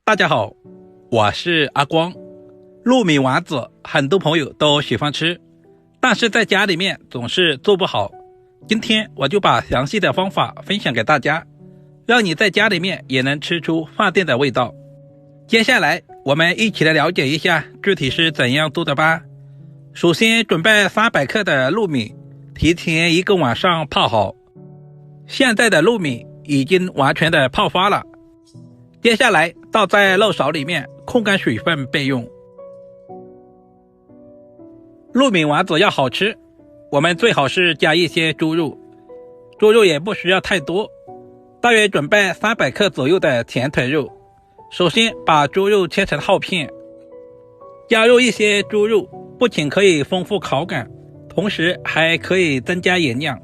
大家好，我是阿光。糯米丸子很多朋友都喜欢吃，但是在家里面总是做不好。今天我就把详细的方法分享给大家，让你在家里面也能吃出饭店的味道。接下来我们一起来了解一下具体是怎样做的吧。首先准备300克的糯米，提前1个晚上泡好。现在的糯米已经完全的泡发了，接下来倒在漏勺里面控干水分备用。糯米丸子要好吃，我们最好是加一些猪肉，猪肉也不需要太多，大约准备300克左右的前腿肉。首先把猪肉切成厚片，加入一些猪肉，不仅可以丰富口感，同时还可以增加营养。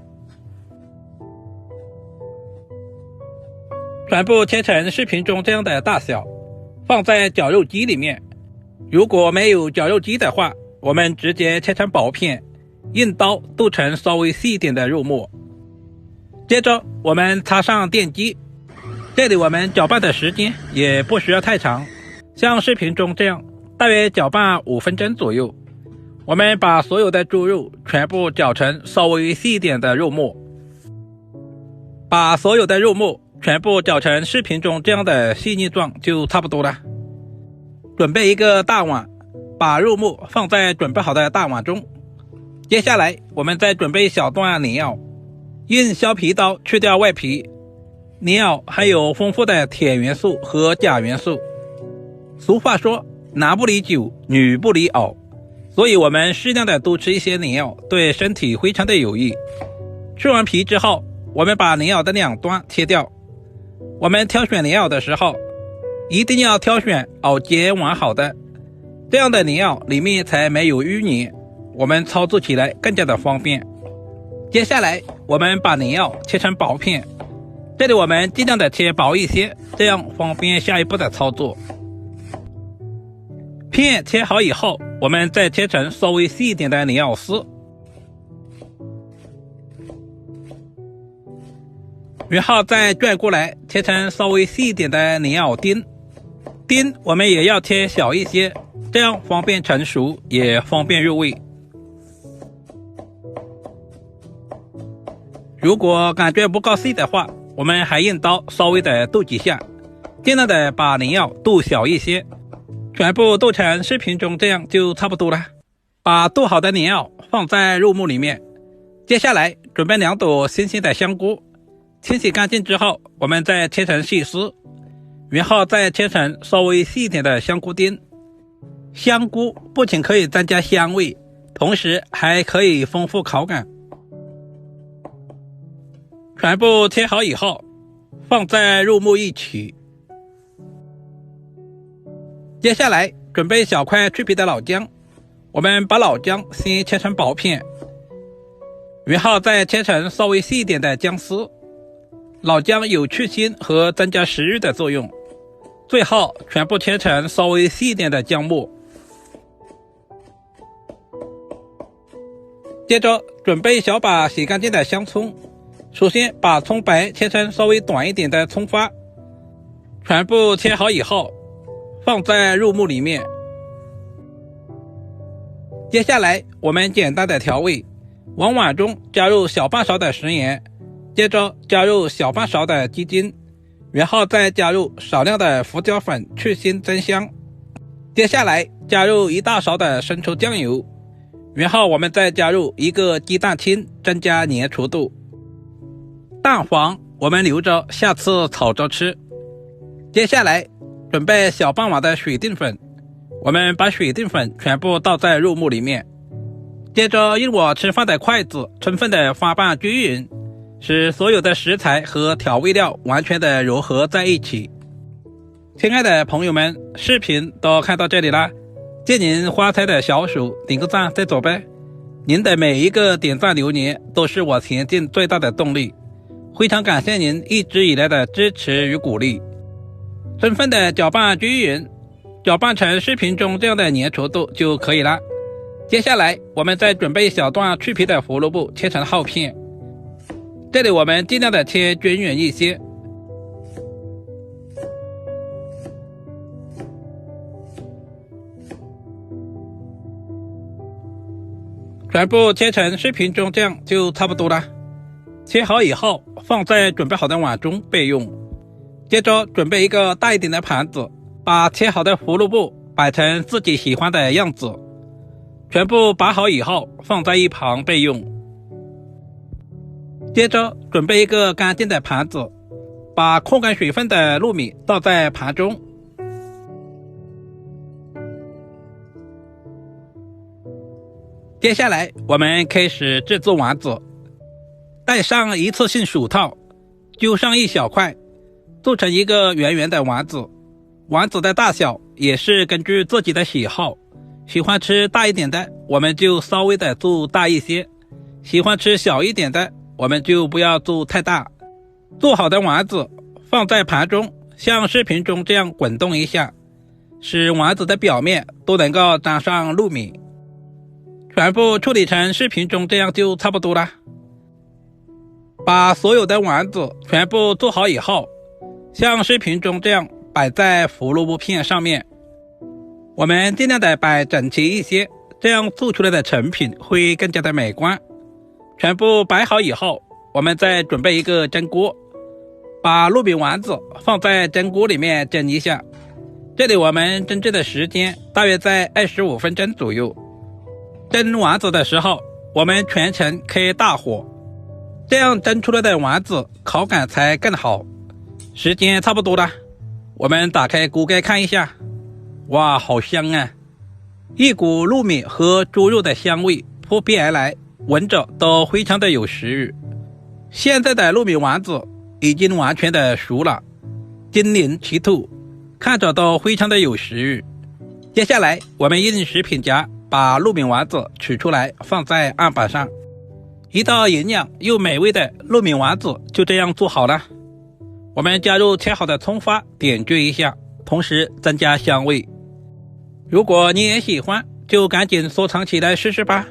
全部切成视频中这样的大小，放在绞肉机里面。如果没有绞肉机的话，我们直接切成薄片，用刀剁成稍微细一点的肉末。接着我们插上电机，这里我们搅拌的时间也不需要太长，像视频中这样，大约搅拌5分钟左右。我们把所有的猪肉全部搅成稍微细一点的肉末，把所有的肉末全部搅成视频中这样的细腻状就差不多了。准备一个大碗，把肉末放在准备好的大碗中。接下来我们再准备小段莲藕，用削皮刀去掉外皮。莲藕含有丰富的铁元素和钾元素，俗话说男不离酒，女不离藕，所以我们适量的多吃一些莲藕，对身体非常的有益。去完皮之后，我们把莲藕的两端切掉。我们挑选莲藕的时候，一定要挑选藕节完好的，这样的莲藕里面才没有淤泥，我们操作起来更加的方便。接下来我们把莲藕切成薄片，这里我们尽量的切薄一些，这样方便下一步的操作。片切好以后，我们再切成稍微细一点的莲藕丝，然后再转过来切成稍微细一点的莲藕丁。丁我们也要切小一些，这样方便成熟，也方便入味。如果感觉不够细的话，我们还用刀稍微的剁几下，尽量的把莲藕剁小一些，全部剁成视频中这样就差不多了。把剁好的莲藕放在肉末里面。接下来准备2朵新鲜的香菇，清洗干净之后，我们再切成细丝，然后再切成稍微细一点的香菇丁。香菇不仅可以增加香味，同时还可以丰富口感。全部切好以后，放在肉末一起。接下来准备小块去皮的老姜，我们把老姜先切成薄片，然后再切成稍微细一点的姜丝。老姜有去腥和增加食欲的作用。最后全部切成稍微细一点的姜末。接着准备小把洗干净的香葱，首先把葱白切成稍微短一点的葱花，全部切好以后放在肉末里面。接下来我们简单的调味，往碗中加入小半勺的食盐，接着加入小半勺的鸡精，然后再加入少量的胡椒粉去腥增香。接下来加入1大勺的生抽酱油，然后我们再加入1个鸡蛋清，增加粘稠度。蛋黄我们留着下次炒着吃。接下来准备小半碗的水淀粉，我们把水淀粉全部倒在肉末里面。接着用我吃饭的筷子充分的翻拌均匀，使所有的食材和调味料完全的融合在一起。亲爱的朋友们，视频都看到这里了，借您花菜的小手点个赞再走呗。您的每一个点赞留言都是我前进最大的动力，非常感谢您一直以来的支持与鼓励。充分的搅拌均匀，搅拌成视频中这样的粘稠度就可以了。接下来我们再准备一小段去皮的胡萝卜，切成厚片，这里我们尽量的切均匀一些。全部切成视频中这样就差不多了。切好以后放在准备好的碗中备用。接着准备一个大一点的盘子，把切好的胡萝卜摆成自己喜欢的样子，全部摆好以后放在一旁备用。接着准备一个干净的盘子，把控干水分的糯米倒在盘中。接下来我们开始制作丸子，戴上一次性手套，揪上一小块，做成一个圆圆的丸子。丸子的大小也是根据自己的喜好，喜欢吃大一点的我们就稍微的做大一些，喜欢吃小一点的我们就不要做太大。做好的丸子放在盘中，像视频中这样滚动一下，使丸子的表面都能够沾上糯米。全部处理成视频中这样就差不多了。把所有的丸子全部做好以后，像视频中这样摆在胡萝卜片上面。我们尽量的摆整齐一些，这样做出来的成品会更加的美观。全部摆好以后，我们再准备一个蒸锅，把糯米丸子放在蒸锅里面蒸一下。这里我们蒸制的时间大约在25分钟左右。蒸丸子的时候，我们全程开大火，这样蒸出来的丸子口感才更好。时间差不多了，我们打开锅盖看一下。哇，好香啊！一股糯米和猪肉的香味扑鼻而来，闻着都非常的有食欲。现在的糯米丸子已经完全的熟了，晶莹剔透，看着都非常的有食欲。接下来我们用食品夹把糯米丸子取出来放在案板上，一道营养又美味的糯米丸子就这样做好了。我们加入切好的葱花点缀一下，同时增加香味。如果你也喜欢，就赶紧收藏起来试试吧。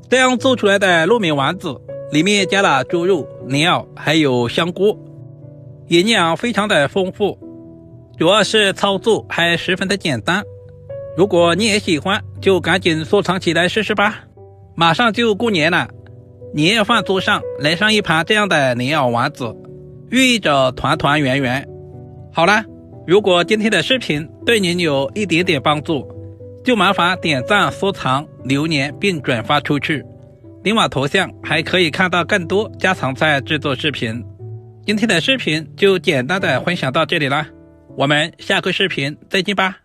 这样做出来的糯米丸子里面加了猪肉、料还有香菇，营养非常的丰富，主要是操作还十分的简单。如果你也喜欢，就赶紧收藏起来试试吧。马上就过年了，年夜饭桌上来上一盘这样的莲藕丸子，寓意着团团圆圆。好了，如果今天的视频对您有一点点帮助，就麻烦点赞、收藏、留言并转发出去。点我头像还可以看到更多家常菜制作视频。今天的视频就简单的分享到这里了，我们下个视频再见吧。